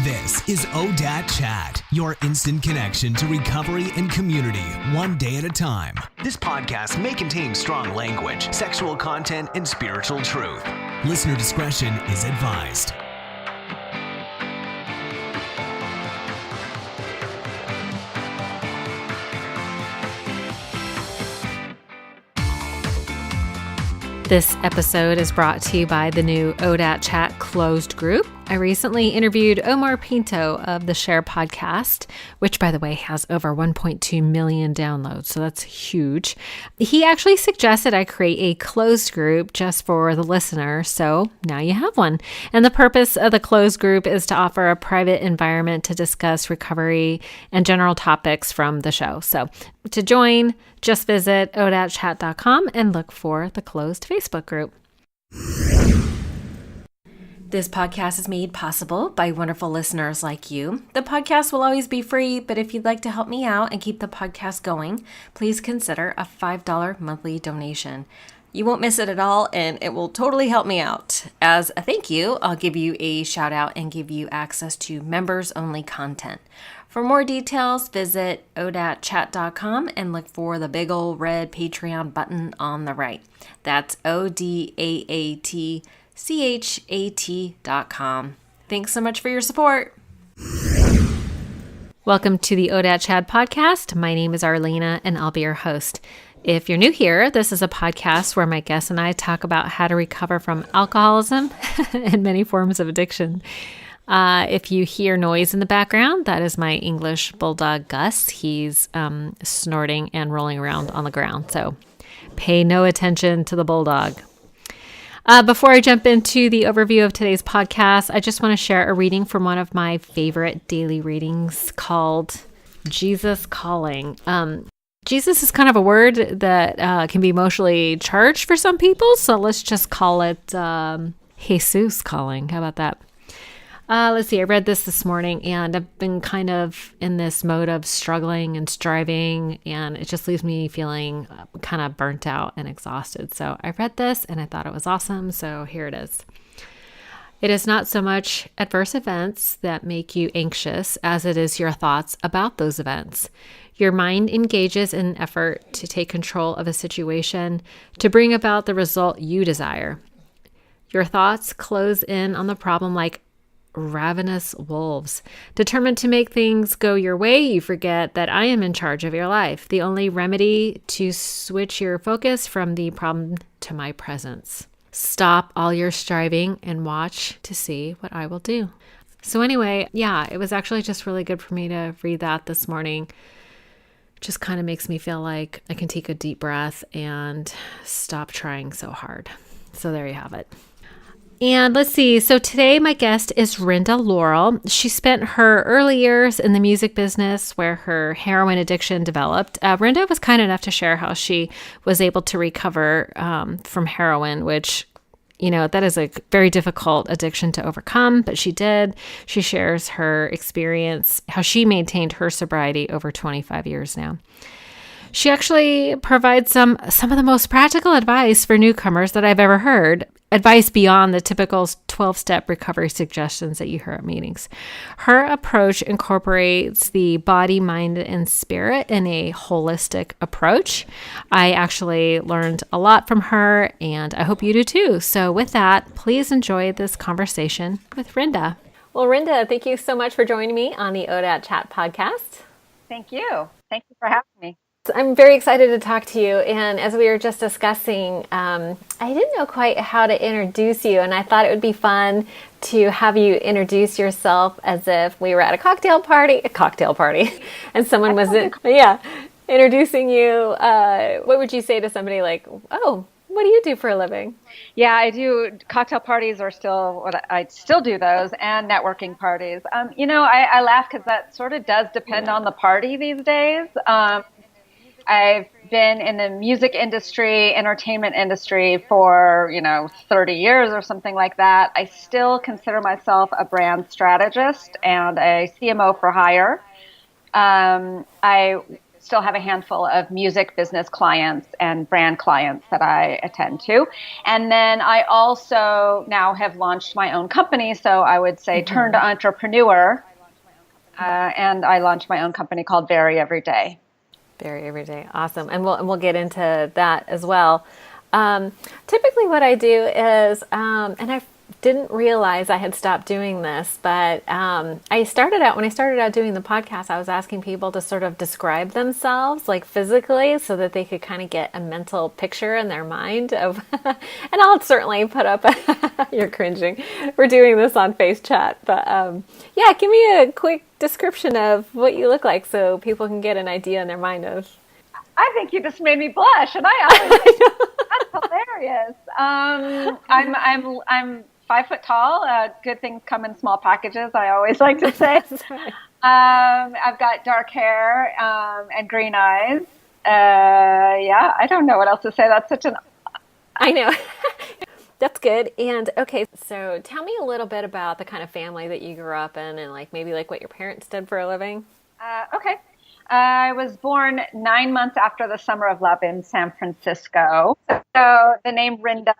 This is ODAT Chat, your instant connection to recovery and community, one day at a time. This podcast may contain strong language, sexual content, and spiritual truth. Listener discretion is advised. This episode is brought to you by the new ODAT Chat closed group. I recently interviewed Omar Pinto of the Share podcast, which, by the way, has over 1.2 million downloads, so that's huge. He actually suggested I create a closed group just for the listener, so now you have one. And the purpose of the closed group is to offer a private environment to discuss recovery and general topics from the show. So to join, just visit odatchat.com and look for the closed Facebook group. This podcast is made possible by wonderful listeners like you. The podcast will always be free, but if you'd like to help me out and keep the podcast going, please consider a $5 monthly donation. You won't miss it at all, and it will totally help me out. As a thank you, I'll give you a shout out and give you access to members-only content. For more details, visit odatchat.com and look for the big old red Patreon button on the right. That's ODAATCHAT.com. Thanks so much for your support. Welcome to the ODAT Chat podcast. My name is Arlena, and I'll be your host. If you're new here, this is a podcast where my guests and I talk about how to recover from alcoholism and many forms of addiction. If you hear noise in the background, that is my English bulldog, Gus. He's snorting and rolling around on the ground, so pay no attention to the bulldog. Before I jump into the overview of today's podcast, I just want to share a reading from one of my favorite daily readings called Jesus Calling. Jesus is kind of a word that can be emotionally charged for some people, so let's just call it Jesus Calling. How about that? Let's see, I read this morning, and I've been kind of in this mode of struggling and striving, and it just leaves me feeling kind of burnt out and exhausted. So I read this, and I thought it was awesome, so here it is. It is not so much adverse events that make you anxious as it is your thoughts about those events. Your mind engages in an effort to take control of a situation to bring about the result you desire. Your thoughts close in on the problem like ravenous wolves. Determined to make things go your way, you forget that I am in charge of your life. The only remedy to switch your focus from the problem to my presence. Stop all your striving and watch to see what I will do. So anyway, yeah, it was actually just really good for me to read that this morning. Just kind of makes me feel like I can take a deep breath and stop trying so hard. So there you have it. And let's see. So today my guest is Rinda Laurel. She spent her early years in the music business where her heroin addiction developed. Rinda was kind enough to share how she was able to recover from heroin, which, you know, that is a very difficult addiction to overcome, but she did. She shares her experience, how she maintained her sobriety over 25 years now. She actually provides some of the most practical advice for newcomers that I've ever heard. Advice beyond the typical 12-step recovery suggestions that you hear at meetings. Her approach incorporates the body, mind, and spirit in a holistic approach. I actually learned a lot from her, and I hope you do too. So with that, please enjoy this conversation with Rinda. Well, Rinda, thank you so much for joining me on the ODAT Chat podcast. Thank you. Thank you for having me. I'm very excited to talk to you. And as we were just discussing, I didn't know quite how to introduce you. And I thought it would be fun to have you introduce yourself as if we were at a cocktail party, and someone was, introducing you. What would you say to somebody like, oh, what do you do for a living? Yeah, I do. Cocktail parties are still what I still do those, and networking parties. I laugh because that sort of does depend on the party these days. I've been in the music industry, entertainment industry for, 30 years or something like that. I still consider myself a brand strategist and a CMO for hire. I still have a handful of music business clients and brand clients that I attend to. And then I also now have launched my own company. So I would say turned entrepreneur. And I launched my own company called Very Everyday. Very Everyday. Awesome. And we'll get into that as well. Typically what I do is, and I didn't realize I had stopped doing this, but when I started out doing the podcast, I was asking people to sort of describe themselves like physically so that they could kind of get a mental picture in their mind of, and I'll certainly put up, you're cringing, we're doing this on Face Chat, but yeah, give me a quick description of what you look like so people can get an idea in their mind of. I think you just made me blush, and I always think that's hilarious. I'm 5 foot tall. Good things come in small packages, I always like to say. Right. I've got dark hair and green eyes. Yeah, I don't know what else to say. That's such an... I know. That's good. And okay, so tell me a little bit about the kind of family that you grew up in and like maybe like what your parents did for a living. Okay. I was born 9 months after the Summer of Love in San Francisco. So the name Rinda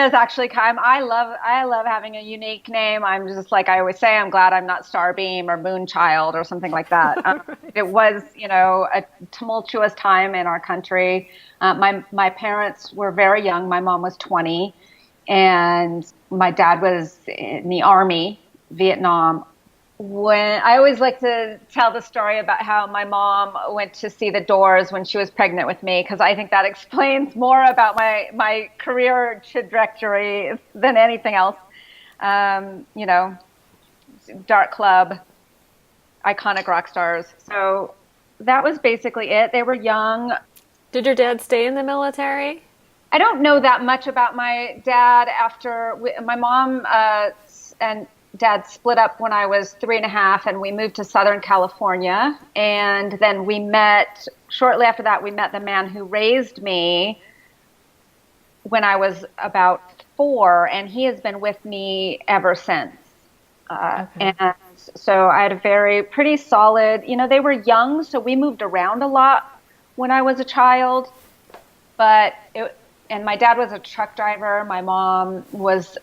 is actually I love having a unique name. I'm just like I always say, I'm glad I'm not Starbeam or Moonchild or something like that. Right. It was, a tumultuous time in our country. My parents were very young. My mom was 20, and my dad was in the Army, Vietnam. When I always like to tell the story about how my mom went to see the Doors when she was pregnant with me, because I think that explains more about my career trajectory than anything else. Dark club, iconic rock stars. So that was basically it. They were young. Did your dad stay in the military? I don't know that much about my dad after my mom and Dad split up when I was 3.5, and we moved to Southern California. And then shortly after that, we met the man who raised me when I was about 4, and he has been with me ever since. Okay. And so I had a pretty solid, they were young, so we moved around a lot when I was a child. And my dad was a truck driver. My mom was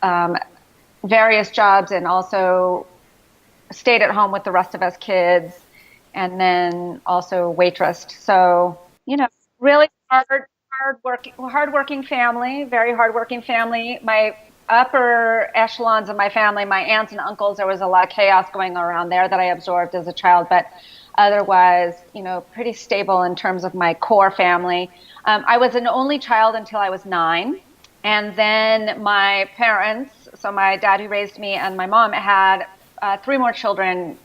various jobs and also stayed at home with the rest of us kids, and then also waitressed. So, really hardworking family, very hardworking family. My upper echelons of my family, my aunts and uncles, there was a lot of chaos going around there that I absorbed as a child, but otherwise, pretty stable in terms of my core family. I was an only child until I was 9. And then my parents, so my dad who raised me and my mom, had 3 more children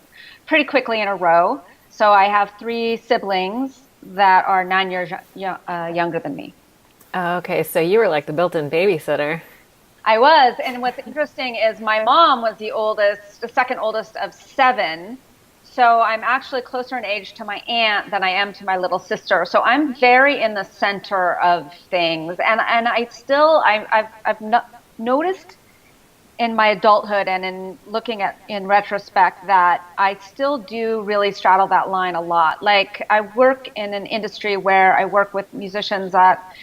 pretty quickly in a row. So I have 3 siblings that are 9 years younger than me. Okay, so you were like the built-in babysitter. I was. And what's interesting is my mom was the second oldest of 7. So I'm actually closer in age to my aunt than I am to my little sister. So I'm very in the center of things. And I've noticed in my adulthood and in looking at in retrospect that I still do really straddle that line a lot. Like I work in an industry where I work with musicians that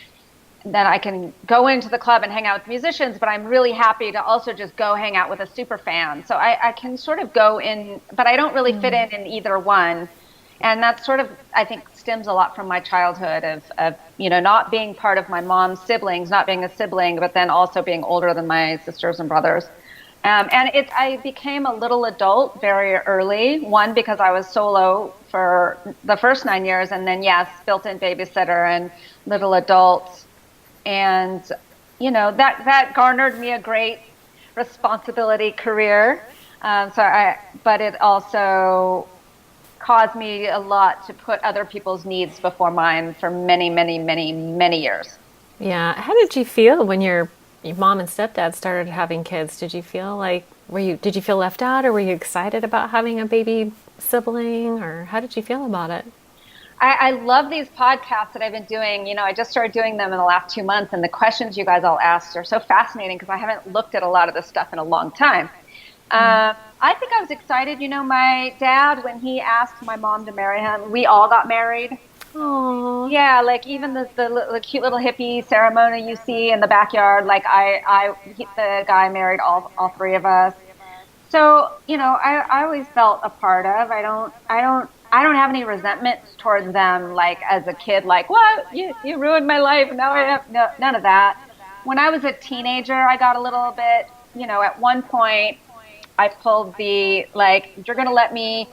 I can go into the club and hang out with musicians, but I'm really happy to also just go hang out with a super fan. So I can sort of go in, but I don't really fit in either one. And that sort of, I think, stems a lot from my childhood of not being part of my mom's siblings, not being a sibling, but then also being older than my sisters and brothers. I became a little adult very early, one, because I was solo for the first 9 years, and then, yes, built-in babysitter and little adult. And, that garnered me a great responsibility career. But it also caused me a lot to put other people's needs before mine for many, many, many, many years. Yeah. How did you feel when your mom and stepdad started having kids? Did you feel did you feel left out, or were you excited about having a baby sibling, or how did you feel about it? I love these podcasts that I've been doing. I just started doing them in the last 2 months, and the questions you guys all asked are so fascinating because I haven't looked at a lot of this stuff in a long time. I think I was excited. My dad, when he asked my mom to marry him, we all got married. Oh, Yeah, like even the cute little hippie ceremony you see in the backyard, like the guy married all three of us. So, I always felt a part of. I don't have any resentment towards them, like as a kid, like, what? You ruined my life. Now I have no, none of that. When I was a teenager, I got a little bit, at one point I pulled the, like, you're going to let me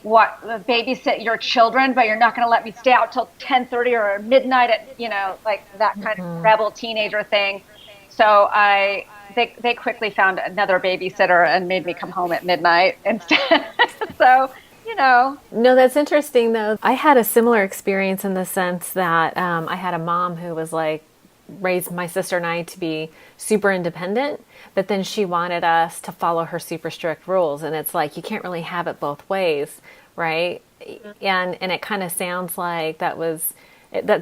babysit your children, but you're not going to let me stay out till 10:30 or midnight at, like that kind of rebel teenager thing. So they quickly found another babysitter and made me come home at midnight instead. So, no, that's interesting though. I had a similar experience in the sense that I had a mom who was like, raised my sister and I to be super independent, but then she wanted us to follow her super strict rules. And it's like, you can't really have it both ways, right? And it kind of sounds like that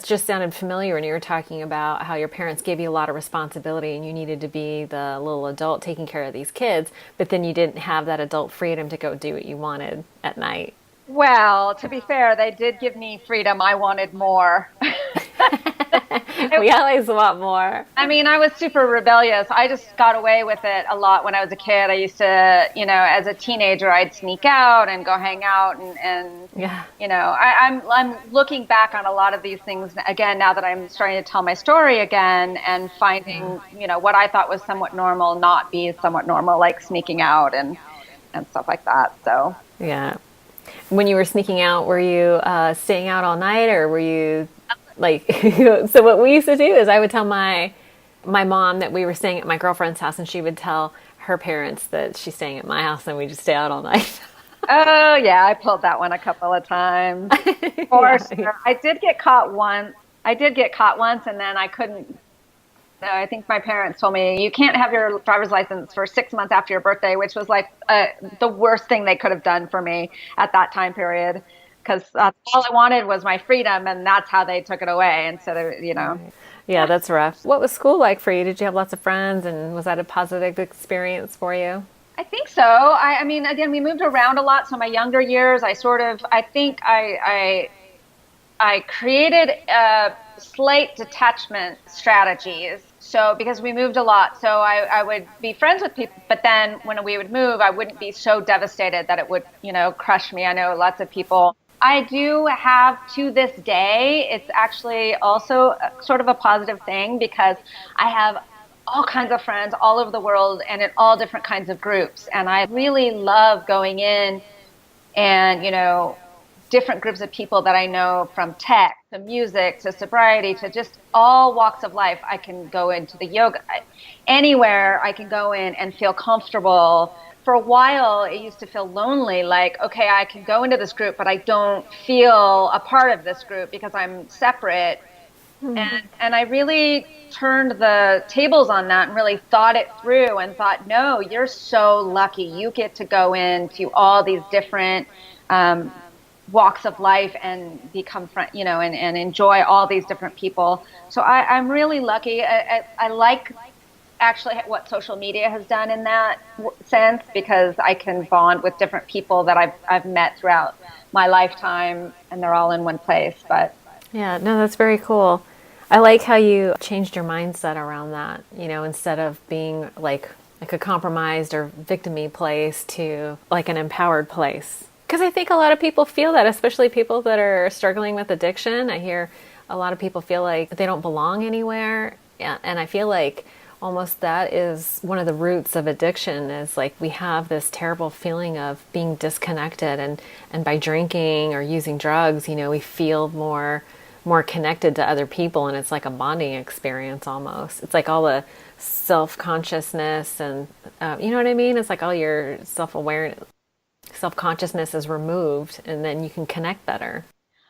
just sounded familiar when you were talking about how your parents gave you a lot of responsibility and you needed to be the little adult taking care of these kids, but then you didn't have that adult freedom to go do what you wanted at night. Well, to be fair, they did give me freedom. I wanted more. We always want more. I mean, I was super rebellious. I just got away with it a lot when I was a kid. I used to, as a teenager, I'd sneak out and go hang out and Yeah. I'm looking back on a lot of these things again now that I'm starting to tell my story again and finding, what I thought was somewhat normal not be somewhat normal, like sneaking out and stuff like that. So Yeah. When you were sneaking out, were you staying out all night, or were you like? So what we used to do is I would tell my mom that we were staying at my girlfriend's house, and she would tell her parents that she's staying at my house, and we just stay out all night. Oh yeah, I pulled that one a couple of times. For sure. I did get caught once. And then I couldn't. No, I think my parents told me you can't have your driver's license for 6 months after your birthday, which was like the worst thing they could have done for me at that time period, because all I wanted was my freedom, and that's how they took it away instead of. Yeah, that's rough. What was school like for you? Did you have lots of friends, and was that a positive experience for you? I think so. I mean, again, we moved around a lot. So my younger years, I think I created slight detachment strategies. So because we moved a lot, so I would be friends with people, but then when we would move, I wouldn't be so devastated that it would, crush me. I know lots of people. I do have, to this day, it's actually also sort of a positive thing because I have all kinds of friends all over the world and in all different kinds of groups. And I really love going in and, different groups of people that I know, from tech to music to sobriety to just all walks of life. I can go into the yoga, anywhere I can go in and feel comfortable. For a while, it used to feel lonely, like, okay, I can go into this group, but I don't feel a part of this group because I'm separate. And I really turned the tables on that and really thought it through and thought, no, you're so lucky. You get to go into all these different walks of life and become and enjoy all these different people. So I'm really lucky. I like actually what social media has done in that sense, because I can bond with different people that I've met throughout my lifetime, and they're all in one place. But yeah, no, that's very cool. I like how you changed your mindset around that, instead of being like a compromised or victim-y place to like an empowered place. Because I think a lot of people feel that, especially people that are struggling with addiction. I hear a lot of people feel like they don't belong anywhere. And I feel like almost that is one of the roots of addiction, is like we have this terrible feeling of being disconnected. And by drinking or using drugs, we feel more connected to other people, and it's like a bonding experience almost. It's like all the self-consciousness and, you know what I mean? It's like all your self-awareness. Self-consciousness is removed, and then you can connect better.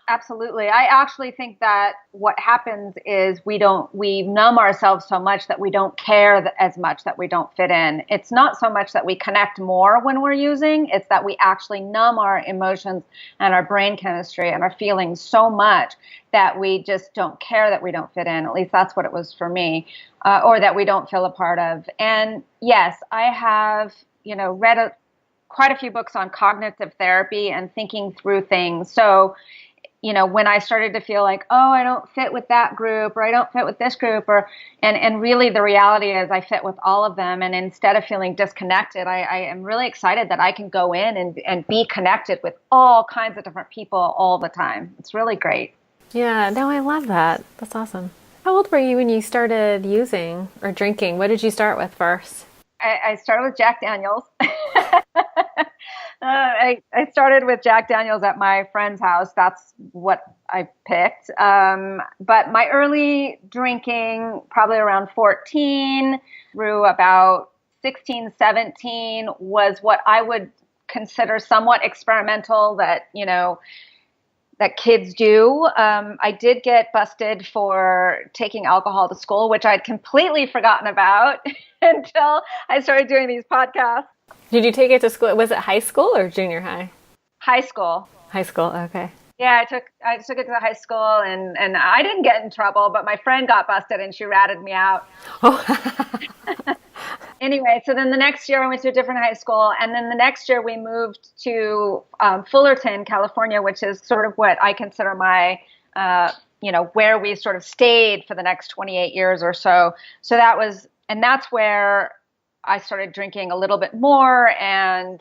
Absolutely. I actually think that what happens is we numb ourselves so much that we don't care as much that we don't fit in. It's not so much that we connect more when we're using, it's that we actually numb our emotions and our brain chemistry and our feelings so much that we just don't care that we don't fit in. At least that's what it was for me, or that we don't feel a part of. And yes, I have, read quite a few books on cognitive therapy and thinking through things. So, when I started to feel like, oh, I don't fit with that group, or I don't fit with this group, and really the reality is I fit with all of them. And instead of feeling disconnected, I am really excited that I can go in and be connected with all kinds of different people all the time. It's really great. Yeah, no, I love that. That's awesome. How old were you when you started using or drinking? What did you start with first? I started with Jack Daniels. I started with Jack Daniels at my friend's house. That's what I picked. But my early drinking, probably around 14 through about 16, 17, was what I would consider somewhat experimental that kids do. I did get busted for taking alcohol to school, which I'd completely forgotten about until I started doing these podcasts. Did you take it to school? Was it high school or junior high? High school. High school, okay. Yeah, I took it to high school, and I didn't get in trouble, but my friend got busted and she ratted me out. Oh. Anyway, so then the next year I went to a different high school, and then the next year we moved to Fullerton, California, which is sort of what I consider my, where we sort of stayed for the next 28 years or so. So that's where I started drinking a little bit more and,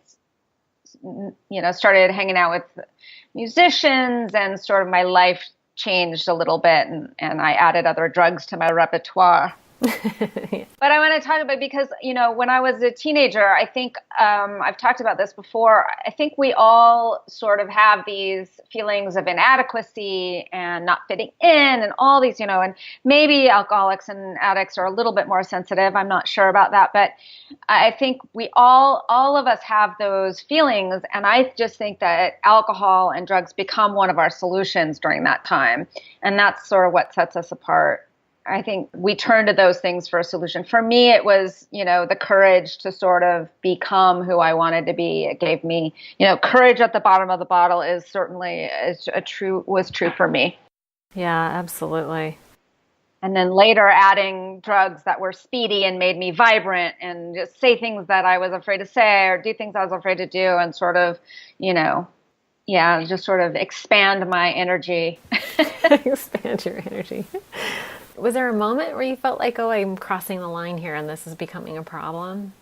started hanging out with musicians, and sort of my life changed a little bit, and I added other drugs to my repertoire. Yeah. But I want to talk about, because, when I was a teenager, I think I've talked about this before. I think we all sort of have these feelings of inadequacy and not fitting in and all these, and maybe alcoholics and addicts are a little bit more sensitive. I'm not sure about that. But I think we all of us have those feelings. And I just think that alcohol and drugs become one of our solutions during that time. And that's sort of what sets us apart. I think we turn to those things for a solution. For me, it was, the courage to sort of become who I wanted to be. It gave me, courage at the bottom of the bottle is certainly was true for me. Yeah, absolutely. And then later adding drugs that were speedy and made me vibrant and just say things that I was afraid to say or do things I was afraid to do, and sort of, just sort of expand my energy. Expand your energy. Was there a moment where you felt like, oh, I'm crossing the line here and this is becoming a problem?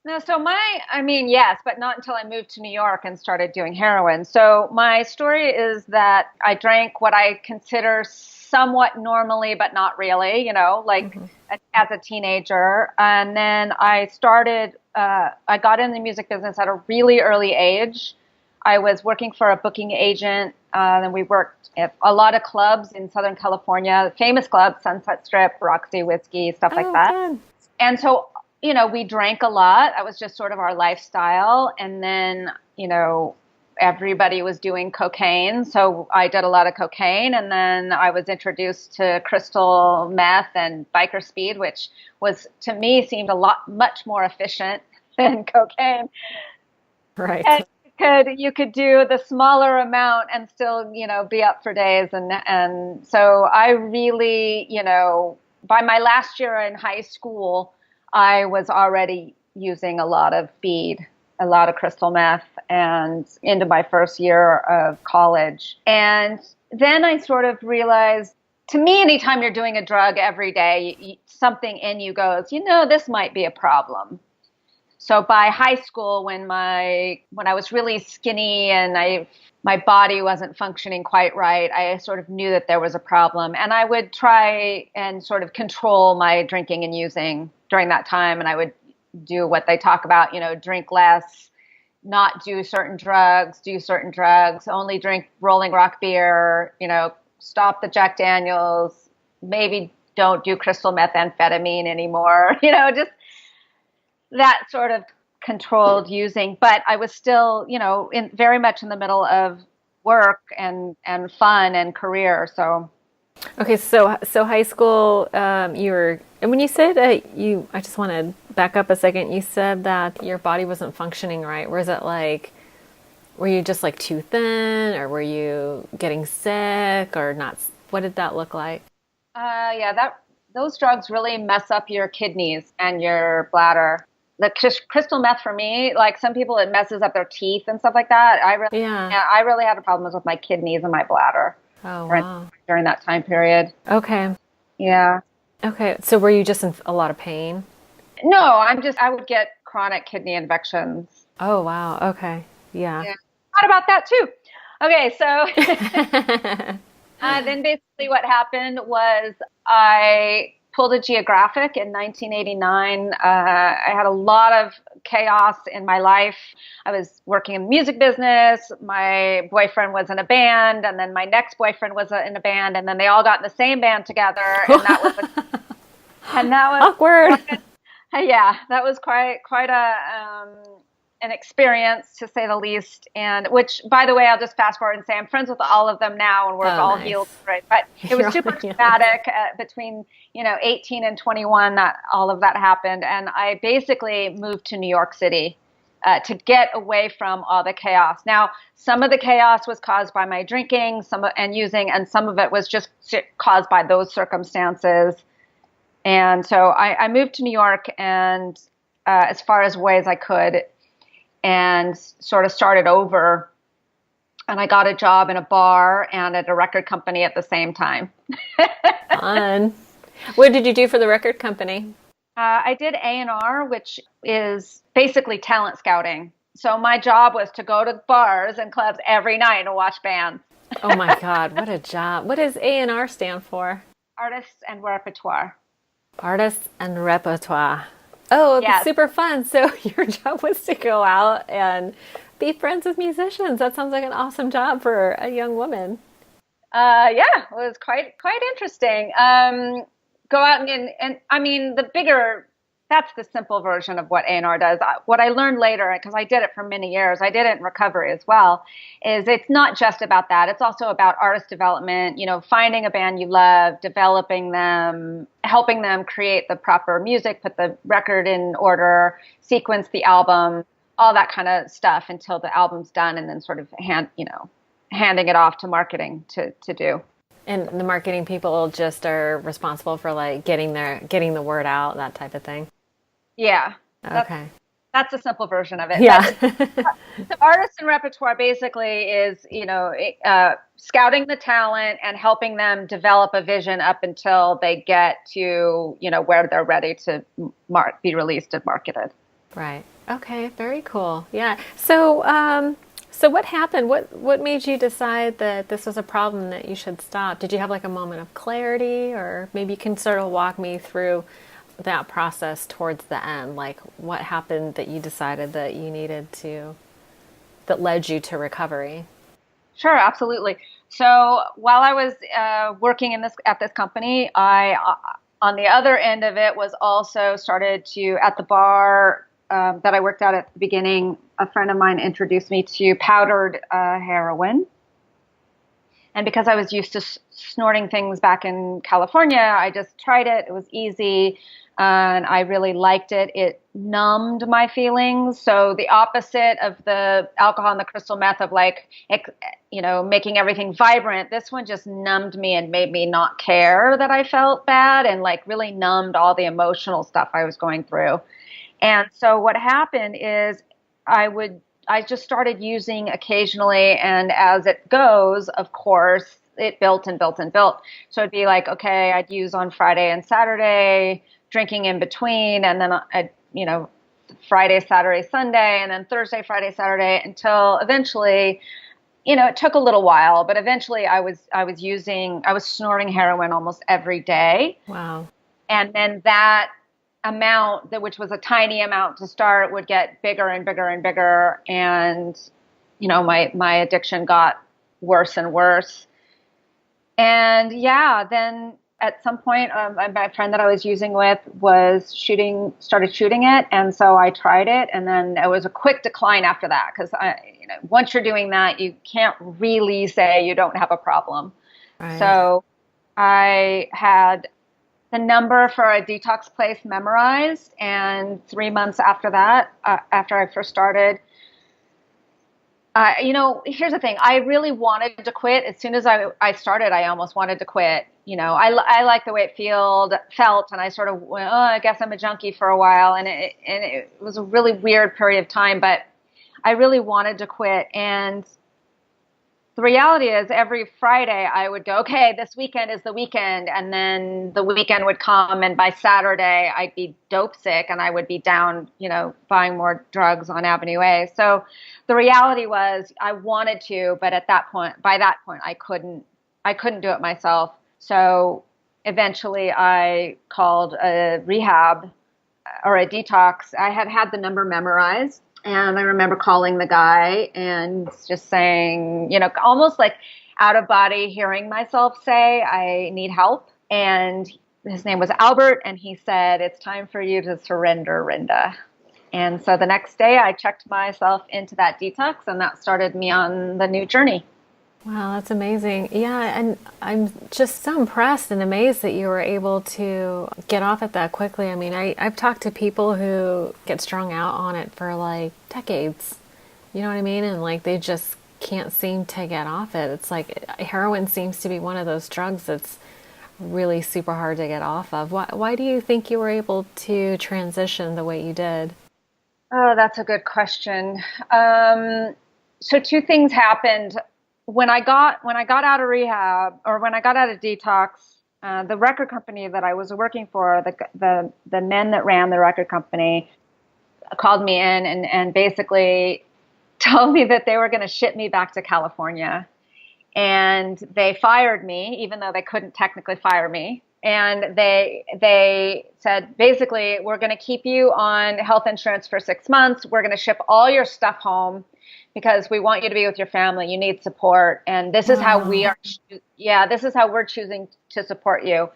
No, yes, but not until I moved to New York and started doing heroin. So my story is that I drank what I consider somewhat normally, but not really, as a teenager. And then I got in the music business at a really early age. I was working for a booking agent. Then we worked at a lot of clubs in Southern California, famous clubs, Sunset Strip, Roxy Whiskey, stuff like that. Good. And so, we drank a lot. That was just sort of our lifestyle. And then, everybody was doing cocaine. So I did a lot of cocaine. And then I was introduced to crystal meth and biker speed, which was, to me, seemed much more efficient than cocaine. Right. And you could do the smaller amount and still, be up for days. And so I really, by my last year in high school, I was already using a lot of speed, a lot of crystal meth, and into my first year of college. And then I sort of realized, to me, anytime you're doing a drug every day, something in you goes, this might be a problem. So by high school, when I was really skinny and my body wasn't functioning quite right, I sort of knew that there was a problem. And I would try and sort of control my drinking and using during that time. And I would do what they talk about, drink less, not do certain drugs, only drink Rolling Rock beer, stop the Jack Daniels, maybe don't do crystal methamphetamine anymore, just that sort of controlled using. But I was still, very much in the middle of work and fun and career. So. Okay. So high school, and when you said I just want to back up a second. You said that your body wasn't functioning right. Was it like, were you just like too thin, or were you getting sick or not? What did that look like? Those drugs really mess up your kidneys and your bladder. the crystal meth for me, like some people, it messes up their teeth and stuff like that. I really had problems with my kidneys and my bladder. Oh, wow. During that time period. Okay. Yeah. Okay. So were you just in a lot of pain? No, I would get chronic kidney infections. Oh, wow. Okay. Yeah. Thought about that too. Okay. So then basically what happened was I pulled a geographic in 1989. I had a lot of chaos in my life. I was working in the music business. My boyfriend was in a band, and then my next boyfriend was in a band, and then they all got in the same band together, and that was awkward. Yeah, that was quite an experience, to say the least. And which, by the way, I'll just fast forward and say I'm friends with all of them now, and we're all healed. Right? But it was super traumatic between 18 and 21 that all of that happened, and I basically moved to New York City to get away from all the chaos. Now, some of the chaos was caused by my drinking, using, and some of it was just caused by those circumstances. And so I moved to New York, and as far away as I could, and sort of started over. And I got a job in a bar and at a record company at the same time. Fun. What did you do for the record company? I did A&R, which is basically talent scouting. So my job was to go to bars and clubs every night and watch bands. Oh my God, what a job. What does A&R stand for? Artists and Repertoire. Artists and Repertoire. Oh, yes. Super fun. So your job was to go out and be friends with musicians. That sounds like an awesome job for a young woman. Yeah, it was quite interesting. Go out and I mean, that's the simple version of what A&R does. What I learned later, because I did it for many years, I did it in recovery as well, is it's not just about that. It's also about artist development, finding a band you love, developing them, helping them create the proper music, put the record in order, sequence the album, all that kind of stuff until the album's done, and then sort of handing it off to marketing to do. And the marketing people just are responsible for like getting the word out, that type of thing. Yeah. Okay. That's a simple version of it. Yeah. The Artists and Repertoire basically is, scouting the talent and helping them develop a vision up until they get to, where they're ready to be released and marketed. Right. Okay. Very cool. Yeah. So, so what happened? What made you decide that this was a problem that you should stop? Did you have like a moment of clarity, or maybe you can sort of walk me through that process towards the end? Like what happened that you decided that you needed to, that led you to recovery? Sure, absolutely. So while I was working at this company, I on the other end of it was also started to, at the bar that I worked at the beginning, a friend of mine introduced me to powdered heroin. And because I was used to snorting things back in California, I just tried it. It was easy. And I really liked it. It numbed my feelings. So the opposite of the alcohol and the crystal meth of making everything vibrant, this one just numbed me and made me not care that I felt bad, and like really numbed all the emotional stuff I was going through. And so what happened is I just started using occasionally, and as it goes, of course, it built and built and built. So it'd be like, okay, I'd use on Friday and Saturday, drinking in between, and then I'd, Friday, Saturday, Sunday, and then Thursday, Friday, Saturday, until eventually, it took a little while, but eventually I was snorting heroin almost every day. Wow. And then that amount, which was a tiny amount to start, would get bigger and bigger and bigger. And, my addiction got worse and worse. And yeah, then at some point, my friend that I was using with started shooting it. And so I tried it, and then it was a quick decline after that. Cause once you're doing that, you can't really say you don't have a problem. Right. So I had the number for a detox place memorized. And 3 months after that, after I first started, Here's the thing. I really wanted to quit. As soon as I started, I almost wanted to quit. I like the way it felt, and I sort of went, oh, I guess I'm a junkie for a while. And it was a really weird period of time, but I really wanted to quit. And the reality is every Friday I would go, okay, this weekend is the weekend. And then the weekend would come. And by Saturday I'd be dope sick and I would be down, buying more drugs on Avenue A. So the reality was I wanted to, but by that point, I couldn't do it myself. So eventually I called a rehab or a detox. I had the number memorized. And I remember calling the guy and just saying, almost like out of body, hearing myself say, I need help. And his name was Albert. And he said, it's time for you to surrender, Rinda. And so the next day I checked myself into that detox, and that started me on the new journey. Wow, that's amazing. Yeah, and I'm just so impressed and amazed that you were able to get off it that quickly. I mean, I've talked to people who get strung out on it for like decades. You know what I mean? And like they just can't seem to get off it. It's like heroin seems to be one of those drugs that's really super hard to get off of. Why do you think you were able to transition the way you did? Oh, that's a good question. So two things happened. When I got out of rehab, or when I got out of detox, the record company that I was working for, the men that ran the record company, called me in and basically told me that they were going to ship me back to California, and they fired me, even though they couldn't technically fire me. And they said, basically, we're going to keep you on health insurance for 6 months. We're going to ship all your stuff home, because we want you to be with your family. You need support. And this is how this is how we're choosing to support you.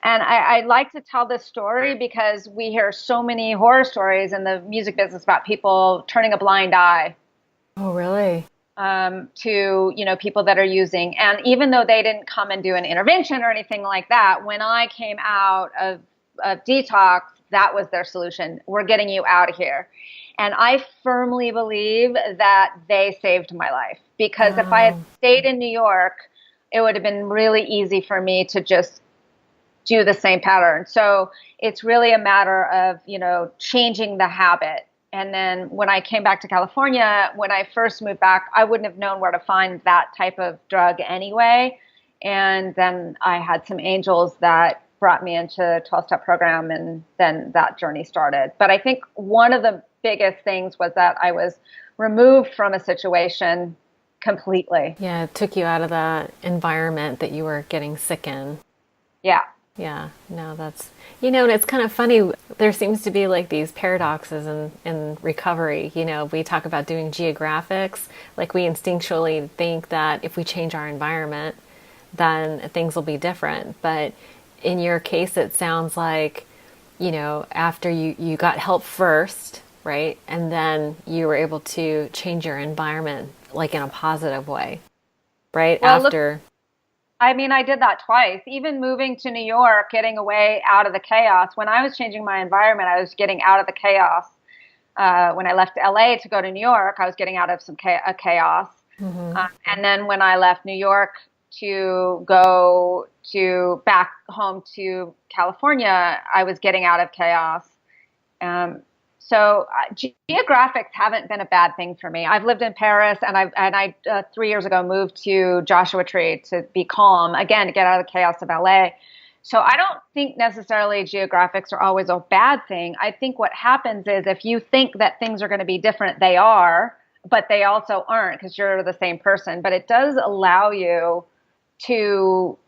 And I like to tell this story because we hear so many horror stories in the music business about people turning a blind eye. Oh, really? To, people that are using. And even though they didn't come and do an intervention or anything like that, when I came out of detox, that was their solution. We're getting you out of here. And I firmly believe that they saved my life, because if I had stayed in New York, it would have been really easy for me to just do the same pattern. So it's really a matter of, changing the habit. And then when I came back to California, when I first moved back, I wouldn't have known where to find that type of drug anyway. And then I had some angels that brought me into a 12-step program, and then that journey started. But I think one of the biggest things was that I was removed from a situation completely. Yeah, it took you out of the environment that you were getting sick in. Yeah. Yeah, no, that's, and it's kind of funny. There seems to be like these paradoxes in recovery. We talk about doing geographics. Like we instinctually think that if we change our environment, then things will be different. But in your case, it sounds like, after you got help first, right? And then you were able to change your environment like in a positive way, right? Well, I did that twice. Even moving to New York, getting away out of the chaos. When I was changing my environment, I was getting out of the chaos. When I left LA to go to New York, I was getting out of some chaos. Mm-hmm. And then when I left New York to go to back home to California, I was getting out of chaos. So geographics haven't been a bad thing for me. I've lived in Paris, and I 3 years ago moved to Joshua Tree to be calm, again, to get out of the chaos of LA. So I don't think necessarily geographics are always a bad thing. I think what happens is if you think that things are going to be different, they are, but they also aren't, because you're the same person. But it does allow you to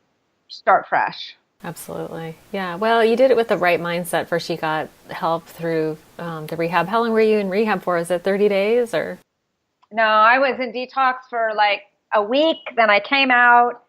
start fresh. Absolutely. Yeah. Well, you did it with the right mindset. First, you got help through the rehab. How long were you in rehab for? Is it 30 days or? No, I was in detox for like a week. Then I came out.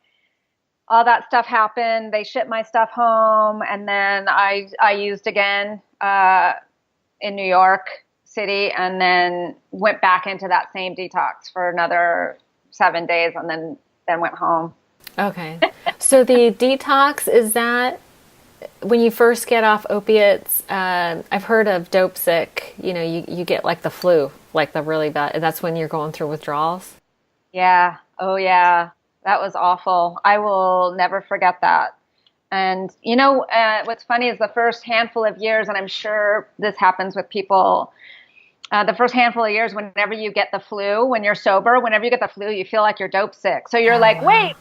All that stuff happened. They shipped my stuff home. And then I used again in New York City, and then went back into that same detox for another 7 days, and then went home. Okay. So the detox, is that when you first get off opiates, I've heard of dope sick. You get like the flu, like the really bad. That's when you're going through withdrawals. Yeah. Oh, yeah. That was awful. I will never forget that. And, what's funny is the first handful of years, and I'm sure this happens with people, the first handful of years, whenever you get the flu, when you're sober, whenever you get the flu, you feel like you're dope sick. So you're like, Wow. wait,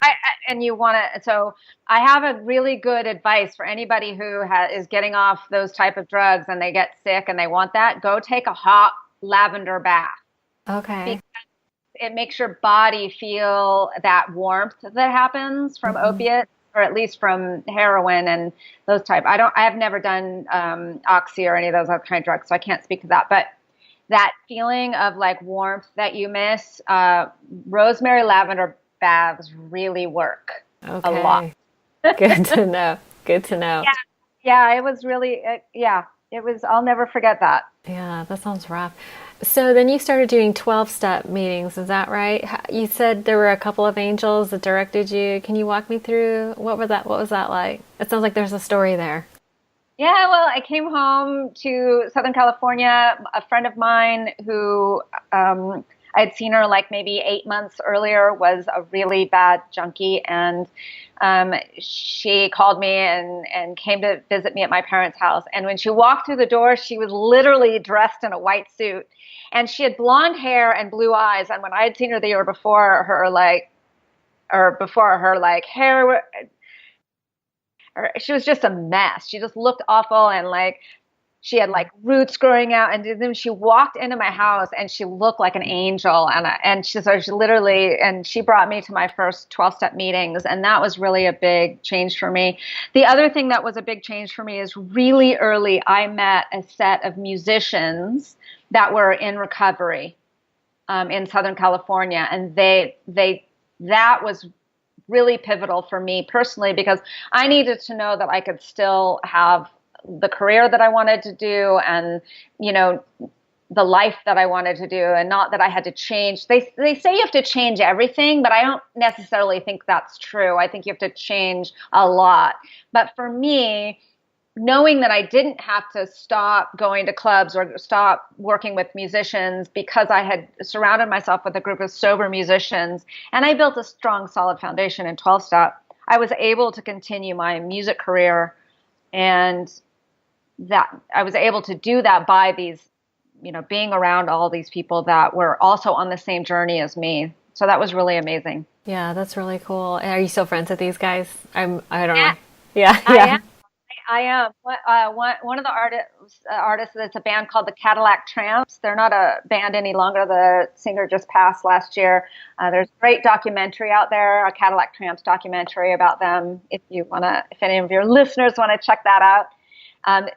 and you want to. So I have a really good advice for anybody who is getting off those type of drugs and they get sick and they want that. Go take a hot lavender bath. Okay. It makes your body feel that warmth that happens from opiates, or at least from heroin and those type. I have never done oxy or any of those other kind of drugs, so I can't speak to that. But that feeling of like warmth that you miss, rosemary lavender baths really work a lot. Good to know. Good to know. Yeah, it was really, it was, I'll never forget that. Yeah, that sounds rough. So then you started doing 12-step meetings, is that right? You said there were a couple of angels that directed you. Can you walk me through what was that like? It sounds like there's a story there. Yeah, well, I came home to Southern California. A friend of mine who I had seen her like maybe 8 months earlier was a really bad junkie, and she called me and came to visit me at my parents' house. And when she walked through the door, she was literally dressed in a white suit, and she had blonde hair and blue eyes. And when I had seen her the year before, her hair, she was just a mess. She just looked awful, and like she had like roots growing out. And then she walked into my house and she looked like an angel. And she brought me to my first 12-step meetings. And that was really a big change for me. The other thing that was a big change for me is really early, I met a set of musicians that were in recovery in Southern California. And that was really pivotal for me personally, because I needed to know that I could still have the career that I wanted to do, and the life that I wanted to do, and not that I had to change. They say you have to change everything, but I don't necessarily think that's true. I think you have to change a lot. But for me, knowing that I didn't have to stop going to clubs or stop working with musicians, because I had surrounded myself with a group of sober musicians and I built a strong, solid foundation in 12-step, I was able to continue my music career, and that I was able to do that by these, being around all these people that were also on the same journey as me. So that was really amazing. Yeah, that's really cool. Are you still friends with these guys? I don't know. Yeah. I am. One of the artists, it's a band called the Cadillac Tramps. They're not a band any longer. The singer just passed last year. There's a great documentary out there, a Cadillac Tramps documentary about them. If any of your listeners want to check that out.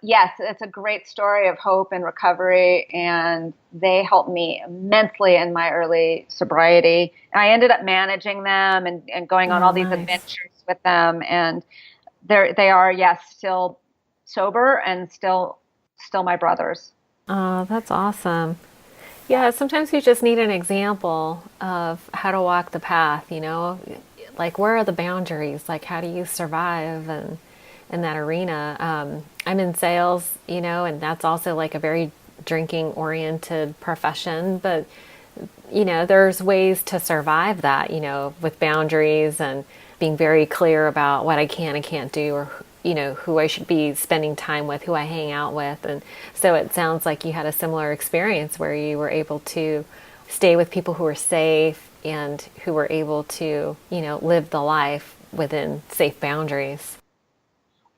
Yes, it's a great story of hope and recovery, and they helped me immensely in my early sobriety. I ended up managing them and going on all these adventures with them, and they are, yes, still sober and still my brothers. Oh, that's awesome. Yeah, sometimes you just need an example of how to walk the path, like where are the boundaries? Like how do you survive and in that arena? I'm in sales, and that's also like a very drinking oriented profession, but there's ways to survive that, with boundaries and being very clear about what I can and can't do, or who I should be spending time with, who I hang out with. And so it sounds like you had a similar experience where you were able to stay with people who were safe and who were able to, live the life within safe boundaries.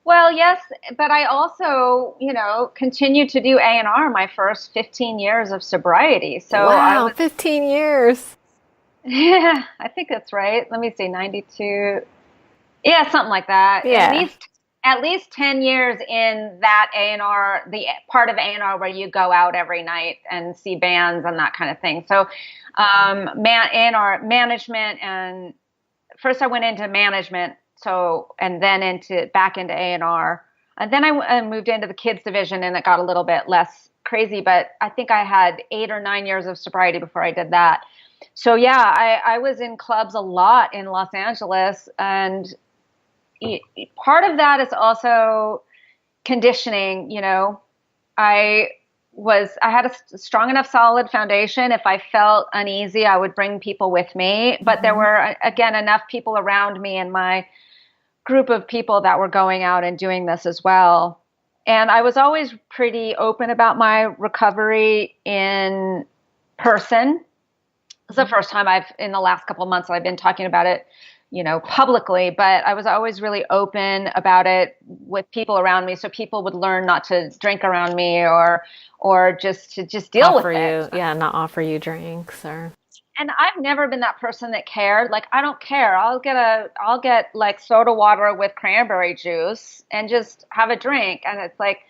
Well, yes, but I also, continued to do A&R my first 15 years of sobriety. So wow, 15 years. Yeah, I think that's right. Let me see, 92. Yeah, something like that. Yeah. At least 10 years in that A&R, the part of A&R where you go out every night and see bands and that kind of thing. So, A&R management, and first I went into management. And then back into A&R. And then I moved into the kids division, and it got a little bit less crazy, but I think I had 8 or 9 years of sobriety before I did that. So yeah, I was in clubs a lot in Los Angeles, and part of that is also conditioning. I had a strong enough solid foundation. If I felt uneasy, I would bring people with me, but there were, again, enough people around me in my group of people that were going out and doing this as well. And I was always pretty open about my recovery in person. It's the first time in the last couple of months, I've been talking about it, publicly, but I was always really open about it with people around me. So people would learn not to drink around me or just to deal with it. Yeah, not offer you drinks or. And I've never been that person that cared. Like, I don't care. I'll get like soda water with cranberry juice and just have a drink. And it's like,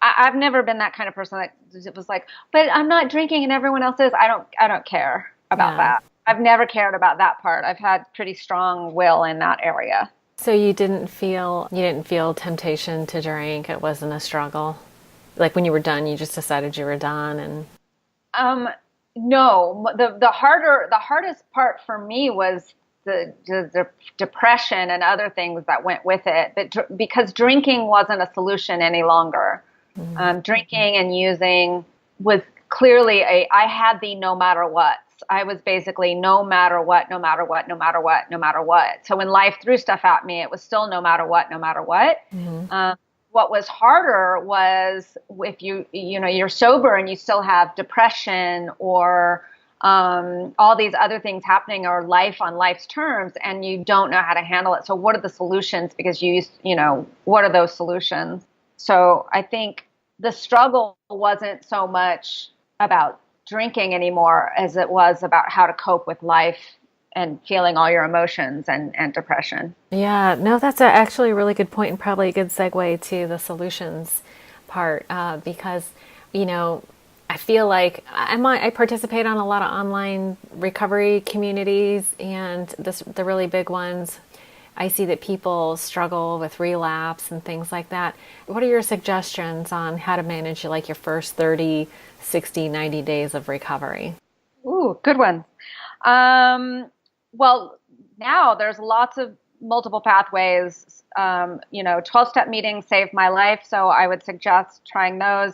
I've never been that kind of person that was like, but I'm not drinking and everyone else is. I don't care about that. I've never cared about that part. I've had pretty strong will in that area. So you didn't feel temptation to drink? It wasn't a struggle? Like when you were done, you just decided you were done and... No, the hardest part for me was the depression and other things that went with it. But because drinking wasn't a solution any longer. Drinking and using was clearly I had the no matter what. I was basically no matter what, no matter what, no matter what, no matter what. So when life threw stuff at me, it was still no matter what, no matter what. What was harder was if you're sober and you still have depression or all these other things happening or life on life's terms and you don't know how to handle it. So what are the solutions? Because what are those solutions? So I think the struggle wasn't so much about drinking anymore as it was about how to cope with life and feeling all your emotions and depression. Yeah, no, that's actually a really good point and probably a good segue to the solutions part because, I feel like I participate on a lot of online recovery communities and the really big ones. I see that people struggle with relapse and things like that. What are your suggestions on how to manage your first 30, 60, 90 days of recovery? Ooh, good one. Well, now there's lots of multiple pathways. 12-step meetings saved my life. So I would suggest trying those.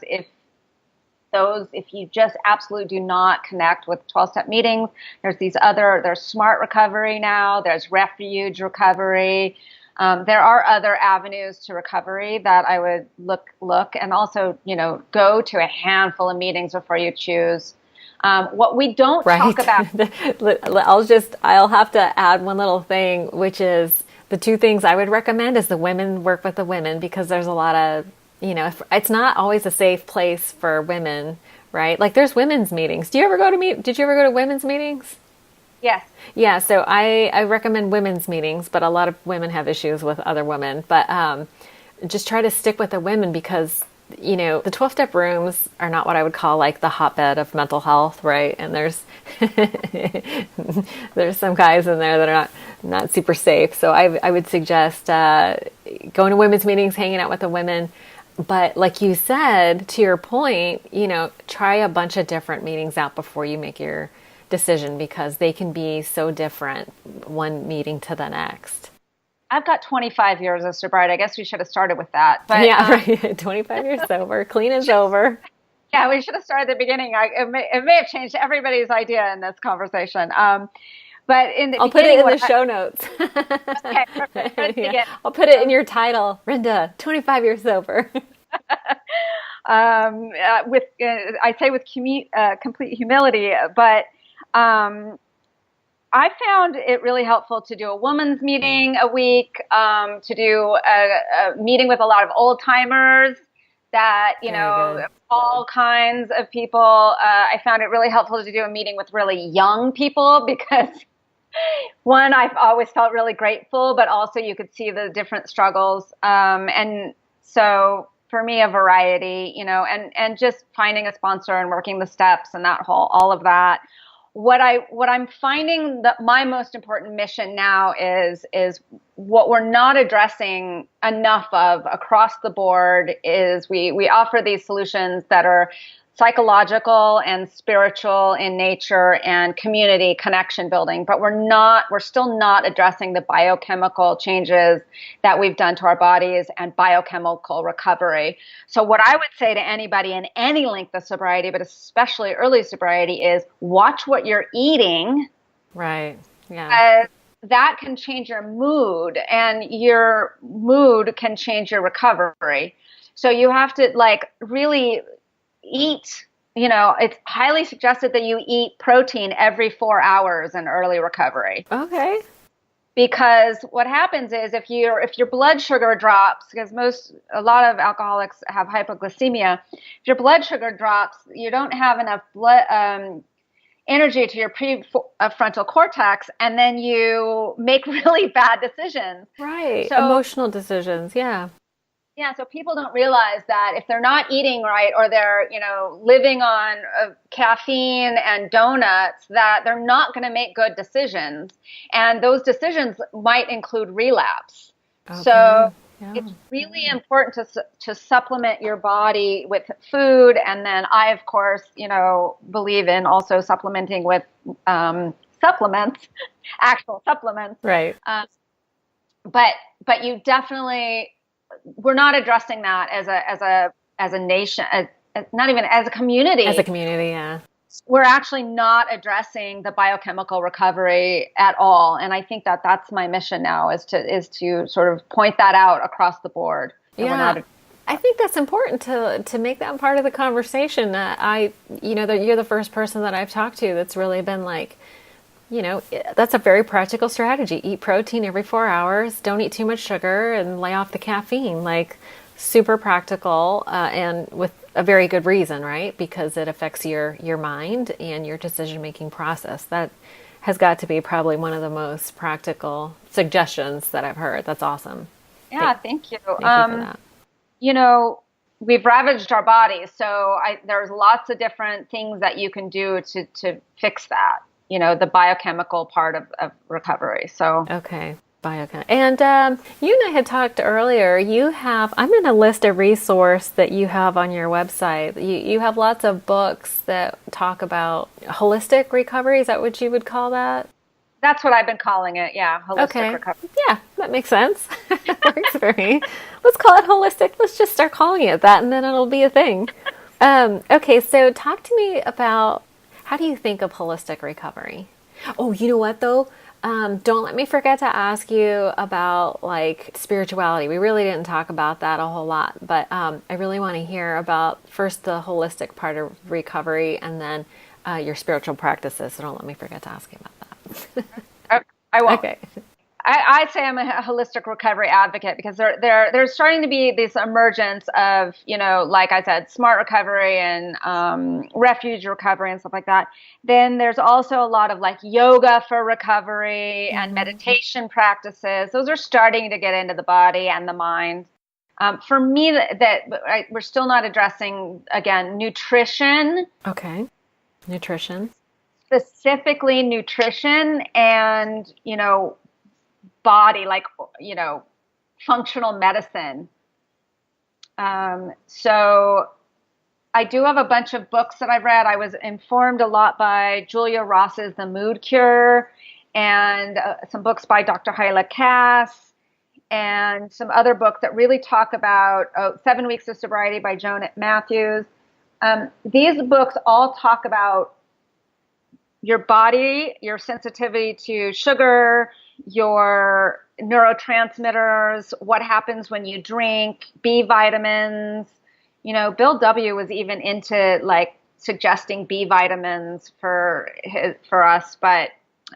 If you just absolutely do not connect with 12-step meetings, there's Smart Recovery now, there's Refuge Recovery. There are other avenues to recovery that I would look and also, go to a handful of meetings before you choose. What we don't talk about. I'll have to add one little thing, which is the two things I would recommend is the women work with the women because there's a lot of, it's not always a safe place for women, right? Like there's women's meetings. Did you ever go to women's meetings? Yes. Yeah. So I recommend women's meetings, but a lot of women have issues with other women, but, just try to stick with the women because the 12-step rooms are not what I would call like the hotbed of mental health, right? And there's some guys in there that are not super safe. So I would suggest going to women's meetings, hanging out with the women. But like you said, to your point, try a bunch of different meetings out before you make your decision because they can be so different one meeting to the next. I've got 25 years of sobriety. I guess we should have started with that. But, yeah, right. 25 years sober, clean as over. Yeah, we should have started at the beginning. It may have changed everybody's idea in this conversation. But in the I'll put it in the show notes. Okay, perfect. Yeah. I'll put it in your title, Rinda, 25 years sober. I say with complete humility, but I found it really helpful to do a woman's meeting a week, to do a meeting with a lot of old timers that, all kinds of people. I found it really helpful to do a meeting with really young people because one, I've always felt really grateful, but also you could see the different struggles. And so for me, a variety, and just finding a sponsor and working the steps and all of that. What I'm finding that my most important mission now is what we're not addressing enough of across the board is we offer these solutions that are psychological and spiritual in nature and community connection building, but we're still not addressing the biochemical changes that we've done to our bodies and biochemical recovery. So what I would say to anybody in any length of sobriety, but especially early sobriety, is watch what you're eating. Right. Yeah. That can change your mood, and your mood can change your recovery. So you have to really eat, it's highly suggested that you eat protein every 4 hours in early recovery. Okay. Because what happens is if your blood sugar drops, because a lot of alcoholics have hypoglycemia, if your blood sugar drops, you don't have enough energy to your prefrontal cortex, and then you make really bad decisions. Right. So, emotional decisions. Yeah. Yeah. So people don't realize that if they're not eating right, or they're, living on caffeine and donuts, that they're not going to make good decisions. And those decisions might include relapse. Okay. So it's really important to supplement your body with food. And then I, of course, believe in also supplementing with supplements, actual supplements. Right. But you definitely, we're not addressing that as a nation, not even as a community. As a community, yeah. We're actually not addressing the biochemical recovery at all, and I think that that's my mission now is to sort of point that out across the board. Yeah, I think that's important to make that part of the conversation. That you're the first person that I've talked to that's really been like, that's a very practical strategy. Eat protein every 4 hours. Don't eat too much sugar and lay off the caffeine. Like, super practical and with a very good reason, right? Because it affects your mind and your decision-making process. That has got to be probably one of the most practical suggestions that I've heard. That's awesome. Yeah, thank you. Thank you for that. We've ravaged our bodies, so there's lots of different things that you can do to fix that. The biochemical part of recovery. So okay. Biochem. And you and I had talked earlier. I'm going to list a resource that you have on your website. You have lots of books that talk about holistic recovery. Is that what you would call that? That's what I've been calling it. Yeah, holistic recovery. Yeah, that makes sense. Works for me. Let's call it holistic. Let's just start calling it that, and then it'll be a thing. Okay, so talk to me about, how do you think of holistic recovery? Oh, you know what though? Don't let me forget to ask you about spirituality. We really didn't talk about that a whole lot, but I really want to hear about first the holistic part of recovery and then your spiritual practices. So don't let me forget to ask you about that. I won't. Okay. I'd say I'm a holistic recovery advocate because there's starting to be this emergence of, like I said, smart recovery and refuge recovery and stuff like that. Then there's also a lot of yoga for recovery and meditation practices. Those are starting to get into the body and the mind. For me, we're still not addressing, again, nutrition. Okay. Nutrition. Specifically nutrition and, body, functional medicine. So I do have a bunch of books that I've read. I was informed a lot by Julia Ross's The Mood Cure, and some books by Dr. Hyla Cass, and some other books that really talk about 7 Weeks of Sobriety by Joan Matthews. These books all talk about your body, your sensitivity to sugar, your neurotransmitters, what happens when you drink, B vitamins. Bill W. was even into suggesting B vitamins for us, but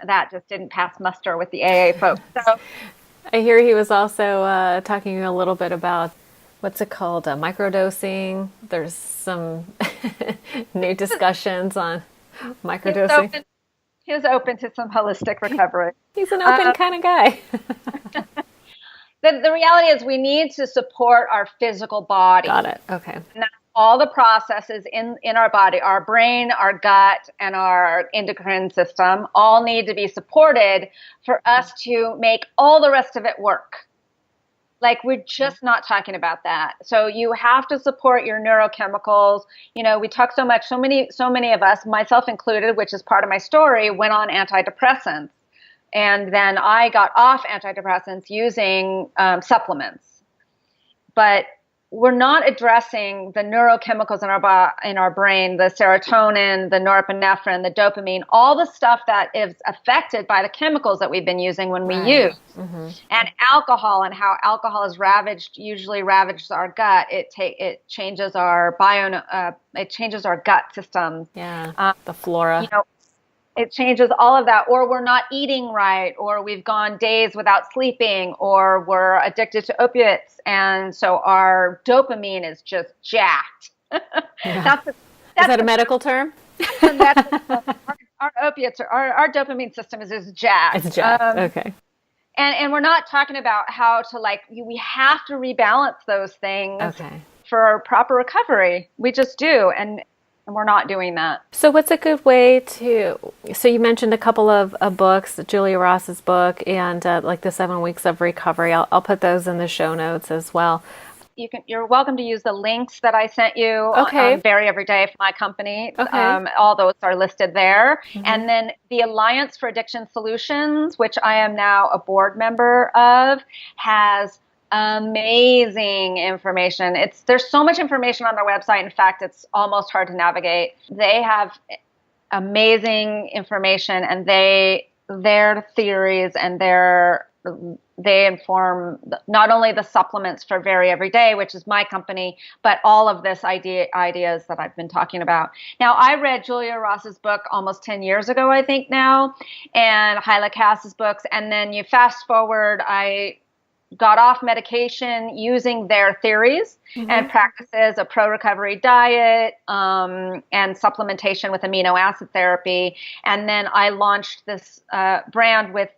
that just didn't pass muster with the AA folks. So I hear he was also talking a little bit about, what's it called, microdosing. There's some new discussions on microdosing. He was open to some holistic recovery. He's an open kind of guy. The reality is we need to support our physical body. Got it. Okay. And all the processes in our body, our brain, our gut, and our endocrine system all need to be supported for us to make all the rest of it work. Like, we're just not talking about that. So you have to support your neurochemicals. We talk so much, so many of us, myself included, which is part of my story, went on antidepressants. And then I got off antidepressants using supplements. But we're not addressing the neurochemicals in our brain, the serotonin, the norepinephrine, the dopamine, all the stuff that is affected by the chemicals that we've been using when we use. Mm-hmm. And alcohol, and how alcohol is usually ravages our gut. It changes our it changes our gut systems. Yeah, the flora. It changes all of that, or we're not eating right, or we've gone days without sleeping, or we're addicted to opiates. And so our dopamine is just jacked. Yeah. Is that a medical term? Our opiates, our dopamine system is just jacked. It's jacked. Okay. And we're not talking about how to we have to rebalance those things for proper recovery. We just do. And we're not doing that. So what's a good way so you mentioned a couple of books, Julia Ross's book and the 7 Weeks of Recovery. I'll put those in the show notes as well. You're welcome to use the links that I sent you on Very Everyday for my company. Okay. All those are listed there. Mm-hmm. And then the Alliance for Addiction Solutions, which I am now a board member of, has amazing information. There's so much information on their website. In fact, it's almost hard to navigate. They have amazing information, and their theories and they inform not only the supplements for Very Everyday, which is my company, but all of this ideas that I've been talking about. Now, I read Julia Ross's book almost 10 years ago, I think now, and Hyla Cass's books. And then you fast forward, I got off medication using their theories and practices, a pro-recovery diet, and supplementation with amino acid therapy. And then I launched this brand with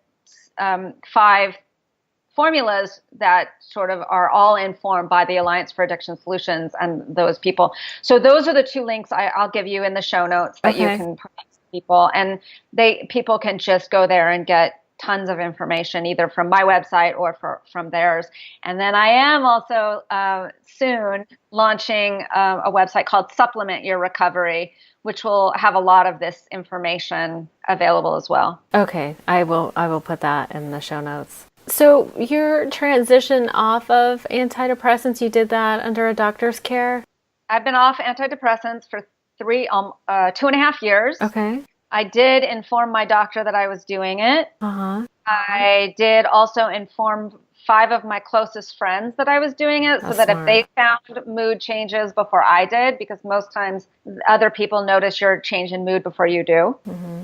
5 formulas that sort of are all informed by the Alliance for Addiction Solutions and those people. So those are the 2 links I'll give you in the show notes that you can provide to people. And people can just go there and get tons of information, either from my website or from theirs. And then I am also soon launching a website called Supplement Your Recovery, which will have a lot of this information available as well. Okay, I will put that in the show notes. So your transition off of antidepressants, you did that under a doctor's care? I've been off antidepressants for 2.5 years. Okay. I did inform my doctor that I was doing it. Uh-huh. I did also inform 5 of my closest friends that I was doing it, so that if they found mood changes before I did, because most times other people notice your change in mood before you do,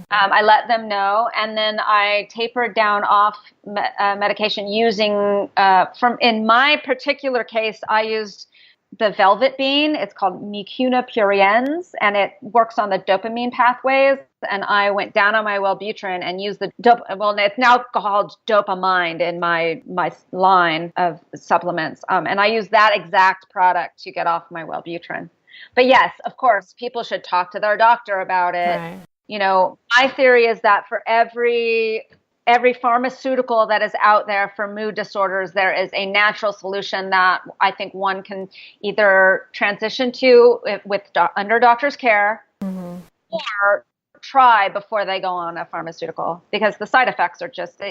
I let them know. And then I tapered down off medication using, in my particular case, I used the velvet bean. It's called Mucuna pruriens, and it works on the dopamine pathways. And I went down on my Wellbutrin and used it's now called Dopamind in my line of supplements. And I use that exact product to get off my Wellbutrin. But yes, of course, people should talk to their doctor about it. Right. My theory is that for every pharmaceutical that is out there for mood disorders, there is a natural solution that I think one can either transition to under doctor's care, or try before they go on a pharmaceutical, because the side effects are just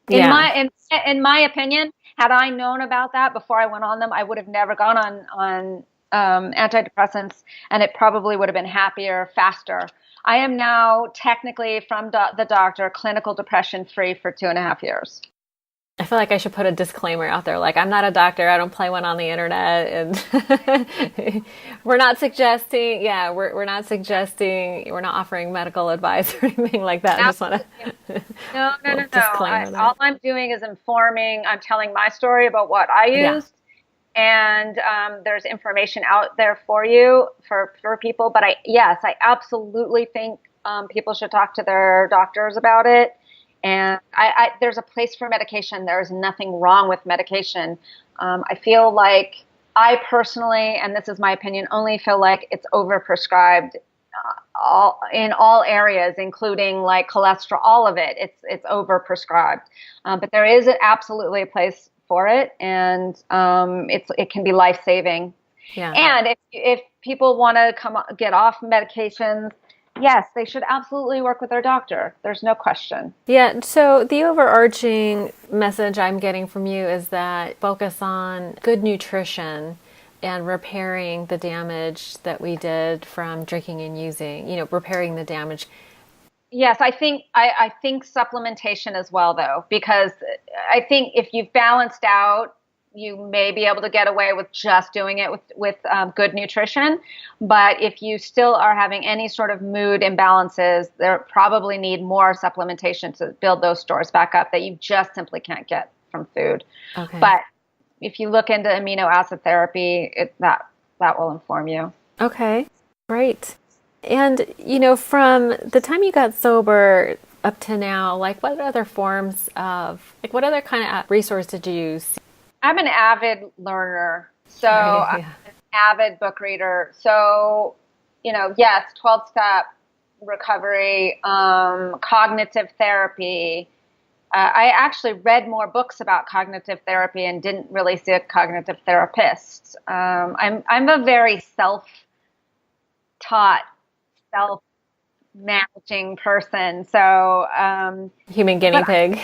in my opinion, had I known about that before I went on them, I would have never gone on antidepressants, and it probably would have been happier, faster. I am now technically, from the doctor, clinical depression free for 2.5 years. I feel like I should put a disclaimer out there. Like, I'm not a doctor. I don't play one on the internet. And we're not suggesting, we're not offering medical advice or anything like that. I just want to No. All I'm doing is informing. I'm telling my story about what I used. And there's information out there for you, for people. But I absolutely think people should talk to their doctors about it. And there's a place for medication. There's nothing wrong with medication. I feel like I personally, and this is my opinion, only feel like it's overprescribed in all areas, including like cholesterol, all of it. It's overprescribed. But there is absolutely a place for it, and it can be life-saving. Yeah. And if people want to get off medications, yes, they should absolutely work with their doctor. There's no question. Yeah. So the overarching message I'm getting from you is that focus on good nutrition and repairing the damage that we did from drinking and using, repairing the damage. Yes, I think supplementation as well, though, because I think if you've balanced out, you may be able to get away with just doing it with good nutrition. But if you still are having any sort of mood imbalances, there probably need more supplementation to build those stores back up that you just simply can't get from food. Okay. But if you look into amino acid therapy, that will inform you. Okay, great. And, from the time you got sober up to now, like what other what other kind of resource did you use? I'm an avid learner, so Right, I'm an avid book reader. So, yes, 12-step recovery, cognitive therapy. I actually read more books about cognitive therapy and didn't really see a cognitive therapist. I'm a very self-taught, self-managing person. So, Human guinea pig.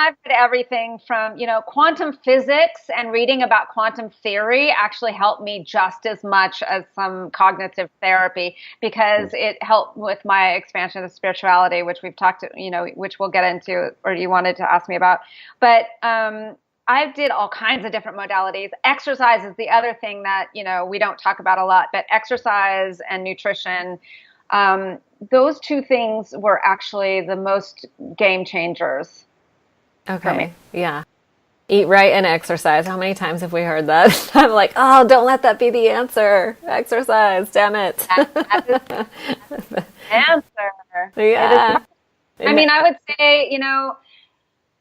I've read everything from, quantum physics, and reading about quantum theory actually helped me just as much as some cognitive therapy, because it helped with my expansion of spirituality, which we've talked to, which we'll get into, or you wanted to ask me about. But, I did all kinds of different modalities. Exercise is the other thing that, we don't talk about a lot, but exercise and nutrition, those two things were actually the most game changers. Okay. Yeah. Eat right and exercise. How many times have we heard that? I'm like, oh, don't let that be the answer. Exercise, damn it. That is the answer. Yeah.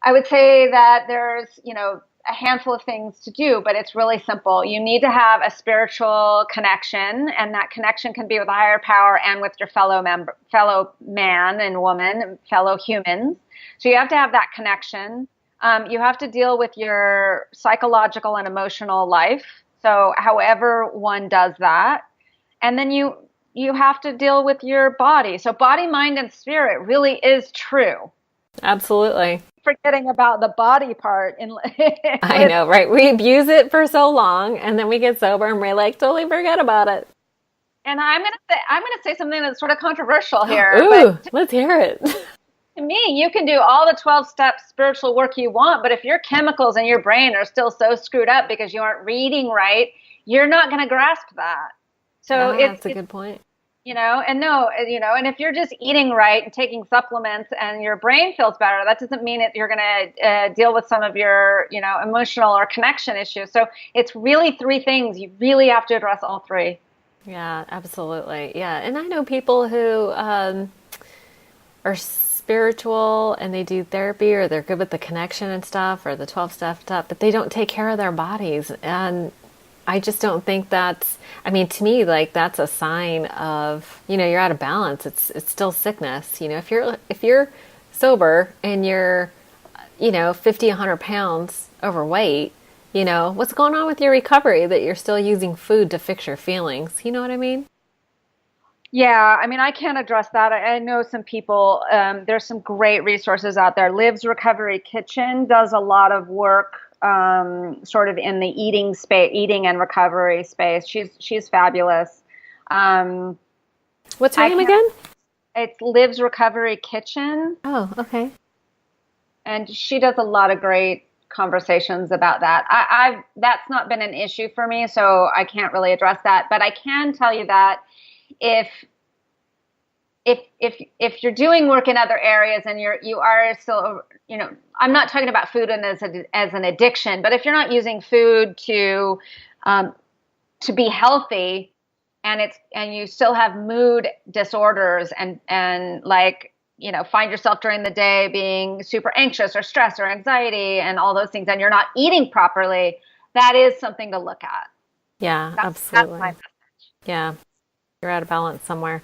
I would say that there's, a handful of things to do, but it's really simple. You need to have a spiritual connection, and that connection can be with a higher power and with your fellow man and woman, fellow humans. So you have to have that connection. You have to deal with your psychological and emotional life. So however one does that. And then you have to deal with your body. So body, mind, and spirit really is true. Absolutely. Forgetting about the body part. I know, right? We abuse it for so long, and then we get sober and we're like, totally forget about it. And I'm gonna say something that's sort of controversial here. Ooh, let's hear it. To me, you can do all the 12-step spiritual work you want, but if your chemicals in your brain are still so screwed up because you aren't reading right, you're not going to grasp that. So that's a good point. And if you're just eating right and taking supplements and your brain feels better, that doesn't mean that you're going to deal with some of your, emotional or connection issues. So it's really three things. You really have to address all three. Yeah, absolutely. Yeah. And I know people who are spiritual and they do therapy, or they're good with the connection and stuff, or the 12-step stuff, but they don't take care of their bodies. And I just don't think to me, like, that's a sign of, you're out of balance. It's still sickness. If you're sober and you're, 50, 100 pounds overweight, what's going on with your recovery that you're still using food to fix your feelings? You know what I mean? Yeah, I can't address that. I know some people, there's some great resources out there. Liv's Recovery Kitchen does a lot of work sort of in the eating and recovery space. She's fabulous. What's her name again? It's Liv's Recovery Kitchen. Oh, okay. And she does a lot of great conversations about that. That's not been an issue for me, so I can't really address that. But I can tell you that if you're doing work in other areas and you are still, I'm not talking about food as an addiction, but if you're not using food to be healthy, and you still have mood disorders and like, find yourself during the day being super anxious or stressed or anxiety and all those things, and you're not eating properly, that is something to look at. Yeah, absolutely. That's my message. Yeah. You're out of balance somewhere.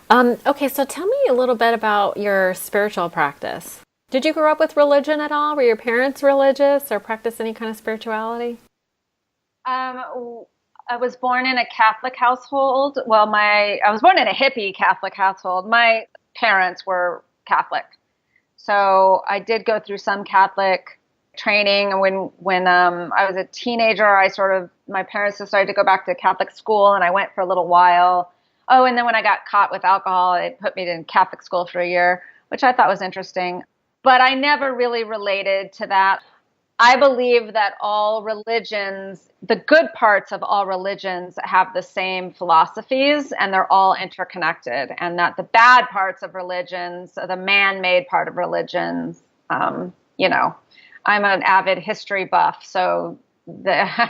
Okay, so tell me a little bit about your spiritual practice. Did you grow up with religion at all? Were your parents religious or practice any kind of spirituality? I was born in a Catholic household. Well, I was born in a hippie Catholic household. My parents were Catholic. So I did go through some Catholic training. When I was a teenager, my parents decided to go back to Catholic school, and I went for a little while. Oh, and then when I got caught with alcohol, it put me in Catholic school for a year, which I thought was interesting. But I never really related to that. I believe that all religions, the good parts of all religions, have the same philosophies, and they're all interconnected, and that the bad parts of religions, the man-made part of religions, I'm an avid history buff, so I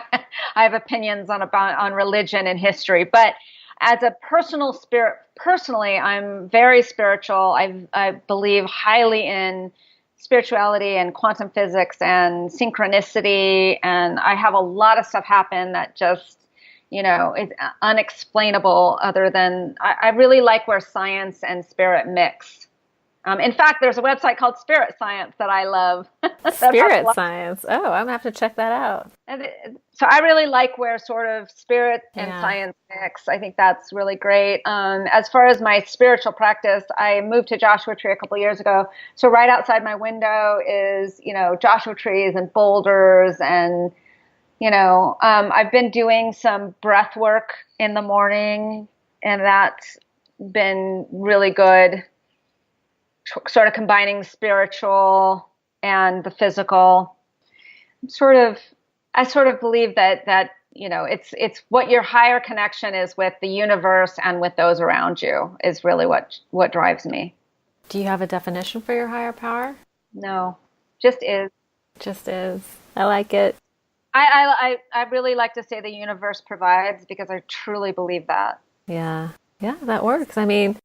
have opinions on religion and history. But as a personally, I'm very spiritual. I believe highly in spirituality and quantum physics and synchronicity. And I have a lot of stuff happen that just, is unexplainable other than I really like where science and spirit mix. In fact, there's a website called Spirit Science that I love. Spirit Science. Oh, I'm going to have to check that out. So I really like where sort of spirit and science mix. I think that's really great. As far as my spiritual practice, I moved to Joshua Tree a couple years ago. So right outside my window is, Joshua trees and boulders. And, I've been doing some breath work in the morning, and that's been really good. Sort of combining spiritual and the physical. I sort of believe that it's what your higher connection is with the universe and with those around you is really what drives me. Do you have a definition for your higher power? No, just is. Just is. I like it. I really like to say the universe provides, because I truly believe that. Yeah, that works. I mean,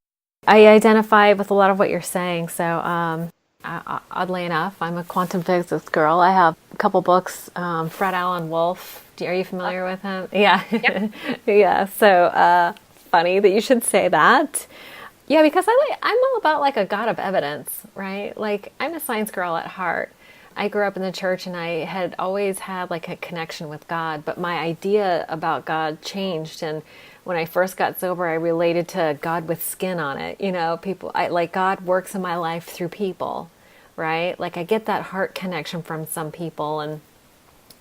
I identify with a lot of what you're saying. So, oddly enough, I'm a quantum physics girl. I have a couple books. Fred Alan Wolf. Are you familiar with him? Yeah. Yep. Yeah. So, funny that you should say that. Yeah, because I'm all about like a God of evidence, right? Like, I'm a science girl at heart. I grew up in the church, and I had always had like a connection with God, but my idea about God changed. And when I first got sober, I related to God with skin on it. God works in my life through people, right? Like, I get that heart connection from some people. And,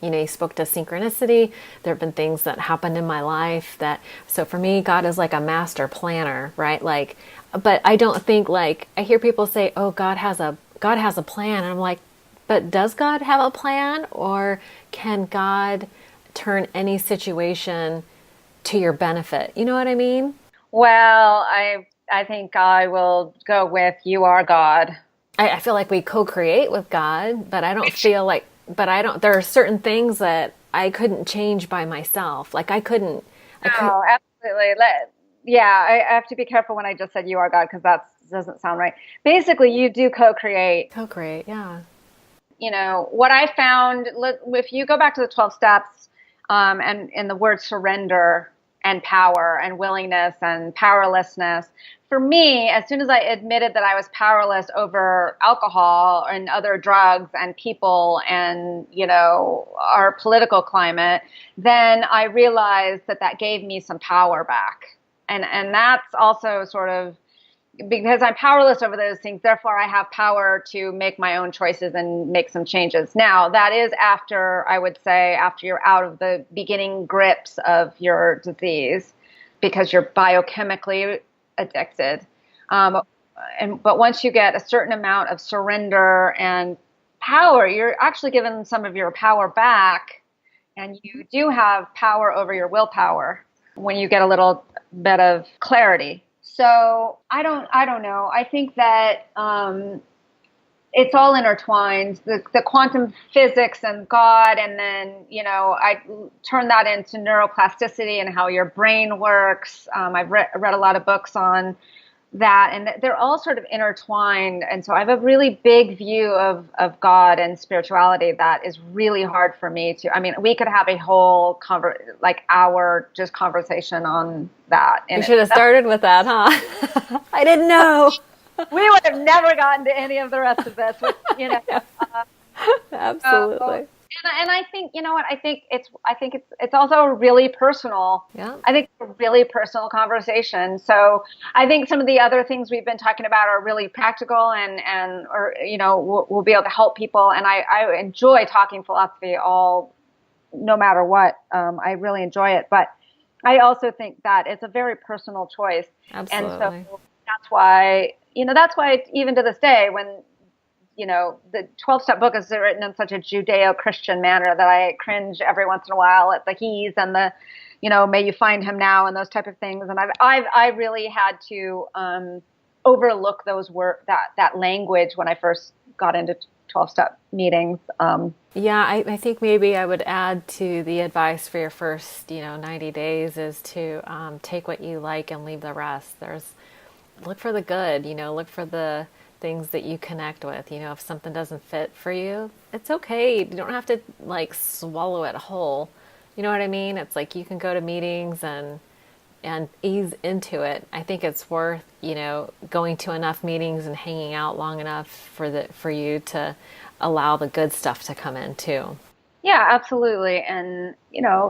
you spoke to synchronicity. There have been things that happened in my life so for me, God is like a master planner, right? Like, but I don't think, like, I hear people say, oh, God has a plan. And I'm like, but does God have a plan, or can God turn any situation to your benefit? You know what I mean? Well, I think I will go with you are God. I feel like we co-create with God, but I don't feel like, there are certain things that I couldn't change by myself. Like I couldn't. No, absolutely. I have to be careful when I just said you are God, because that doesn't sound right. Basically, you do co-create. Co-create, yeah. What I found, if you go back to the 12 steps, and in the word surrender and power and willingness and powerlessness, for me, as soon as I admitted that I was powerless over alcohol and other drugs and people and, our political climate, then I realized that gave me some power back. And that's also sort of, because I'm powerless over those things, therefore I have power to make my own choices and make some changes. Now, that is after you're out of the beginning grips of your disease, because you're biochemically addicted. But once you get a certain amount of surrender and power, you're actually given some of your power back, and you do have power over your willpower when you get a little bit of clarity. So I don't know. I think that it's all intertwined. The quantum physics and God, and then I turn that into neuroplasticity and how your brain works. I've read a lot of books on that, and they're all sort of intertwined. And so I have a really big view of God and spirituality that is really hard for me to. I mean, we could have a whole hour just conversation on that. We should have started with that, huh? I didn't know. we would have never gotten to any of the rest of this, which, Absolutely. And I think, you know what, I think it's also a really personal, I think it's a really personal conversation. So I think some of the other things we've been talking about are really practical and we'll be able to help people. And I enjoy talking philosophy no matter what. I really enjoy it, but I also think that it's a very personal choice. Absolutely. And so that's why even to this day, when the 12-step book is written in such a Judeo-Christian manner that I cringe every once in a while at the he's and the, may you find him now and those type of things. And I really had to overlook those that language when I first got into 12-step meetings. I think maybe I would add to the advice for your first, 90 days is to take what you like and leave the rest. Look for the good, look for the things that you connect with. If something doesn't fit for you, it's okay. You don't have to swallow it whole. You know what I mean? It's like you can go to meetings and ease into it. I think it's worth, going to enough meetings and hanging out long enough for you to allow the good stuff to come in too. Yeah, absolutely. And,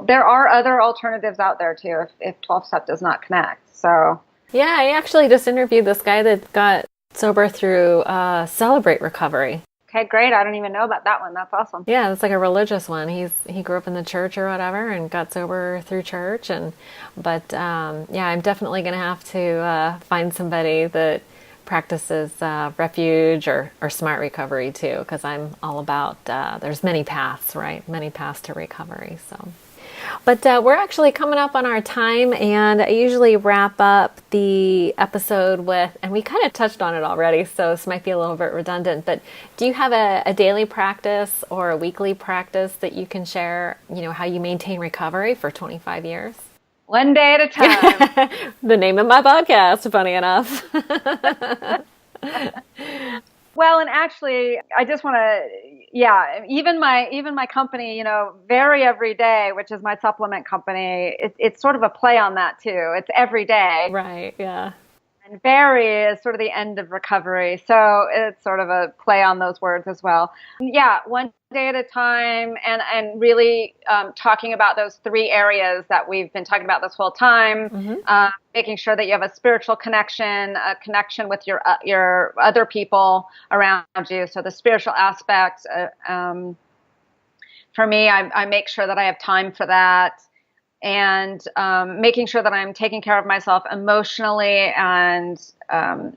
there are other alternatives out there too if 12-step does not connect. So yeah, I actually just interviewed this guy that got sober through Celebrate Recovery. Okay, great. I don't even know about that one. That's awesome. Yeah, it's like a religious one. He grew up in the church or whatever and got sober through church. But I'm definitely going to have to find somebody that practices refuge or smart recovery too, because I'm all about there's many paths, right? Many paths to recovery. So. But we're actually coming up on our time, and I usually wrap up the episode with, and we kind of touched on it already, so this might be a little bit redundant, but do you have a daily practice or a weekly practice that you can share, how you maintain recovery for 25 years? One day at a time. The name of my podcast, funny enough. Well, and actually, I just want to, even my company, Vary Every Day, which is my supplement company, it's sort of a play on that too. It's every day. Right, yeah. And Vary is sort of the end of recovery. So it's sort of a play on those words as well. Yeah, one day at a time and really talking about those three areas that we've been talking about this whole time. Mm-hmm. Making sure that you have a spiritual connection, a connection with your other people around you. So the spiritual aspect, for me, I make sure that I have time for that. And making sure that I'm taking care of myself emotionally and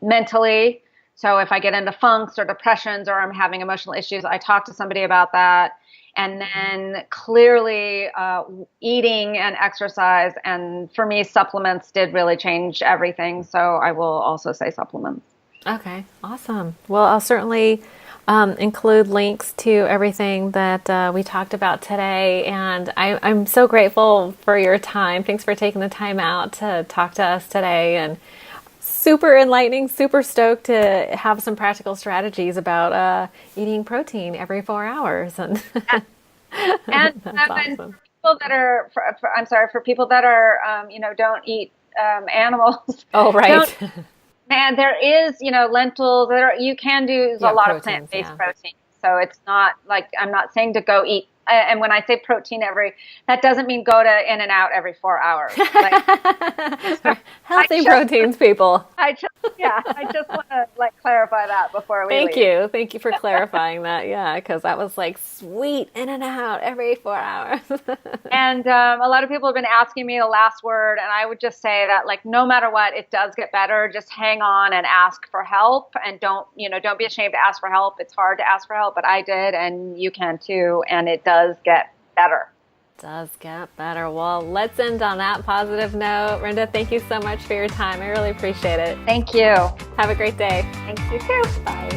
mentally. So if I get into funks or depressions or I'm having emotional issues, I talk to somebody about that. And then clearly eating and exercise. And for me, supplements did really change everything. So I will also say supplements. Okay, awesome. Well, I'll certainly include links to everything that we talked about today. And I'm so grateful for your time. Thanks for taking the time out to talk to us today. And super enlightening, super stoked to have some practical strategies about eating protein every 4 hours. And that's awesome. For people that are, for people that are, don't eat animals. Oh, right. Man, there is, lentils. You can do a lot of plant-based protein. So it's not like, I'm not saying to go eat. And when I say protein that doesn't mean go to In-N-Out every 4 hours. Healthy proteins, people. I just want to clarify that before we leave. Thank you for clarifying that. Yeah, because that was sweet In-N-Out every 4 hours. And a lot of people have been asking me the last word, and I would just say that no matter what, it does get better. Just hang on and ask for help, and don't be ashamed to ask for help. It's hard to ask for help, but I did, and you can too, and it does get better. Does get better. Well, let's end on that positive note. Rhonda, thank you so much for your time. I really appreciate it. Thank you. Have a great day. Thanks, you too. Bye.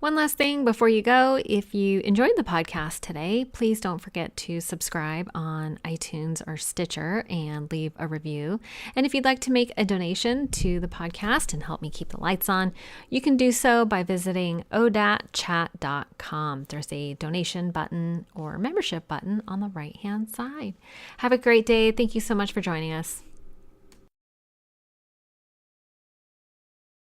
One last thing before you go, if you enjoyed the podcast today, please don't forget to subscribe on iTunes or Stitcher and leave a review. And if you'd like to make a donation to the podcast and help me keep the lights on, you can do so by visiting odatchat.com. There's a donation button or membership button on the right-hand side. Have a great day. Thank you so much for joining us.